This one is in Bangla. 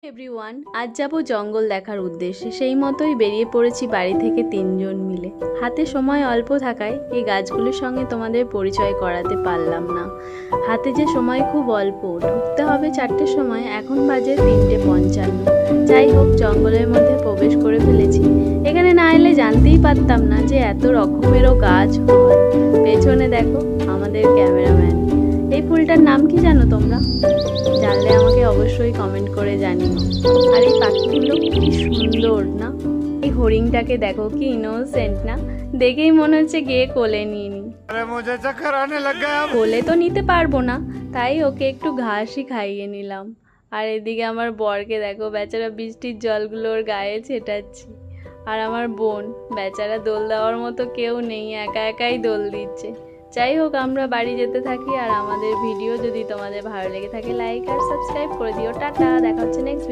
এভরিওয়ান, আজ যাব জঙ্গল দেখার উদ্দেশ্যে। সেই মতোই বেরিয়ে পড়েছি বাড়ি থেকে 3 জন মিলে। হাতে সময় অল্প থাকায় এই গাছগুলির সঙ্গে তোমাদের পরিচয় করাতে পারলাম না। হাতে যে সময় খুব অল্প, ঢুকতে হবে 4টের সময়, এখন বাজে 3:55। যাই হোক, জঙ্গলের মধ্যে প্রবেশ করে ফেলেছি। এখানে না এলে জানতেই পারতাম না যে এত রকমেরও গাছ হয়। পেছনে দেখো আমাদের ক্যামেরাম্যান। এই ফুলটার নাম কি জানো তোমরা? জানলে আমাকে অবশ্যই কমেন্ট করে জানিও। আর এই পাখিগুলো কি সুন্দর না? এই হরিণটাকে দেখো, কি ইনোসেন্ট না? দেখেই মনে হচ্ছে গিয়ে কোলে নিয়ে নি। কোলে তো নিতে পারবো না, তাই ওকে একটু ঘাসই খাইয়ে নিলাম। আর এদিকে আমার বরকে দেখো, বেচারা বৃষ্টির জলগুলো ওর গায়ে ছেটাচ্ছি। আর আমার বোন বেচারা দোল দেওয়ার মতো কেউ নেই, একা একাই দোল দিচ্ছে। যাই হোক, আমরা বাড়ি যেতে থাকি। আর আমাদের ভিডিও যদি তোমাদের ভালো লেগে থাকে, লাইক আর সাবস্ক্রাইব করে দিও। টাটা, দেখা হচ্ছে নেক্সট ভিডিও।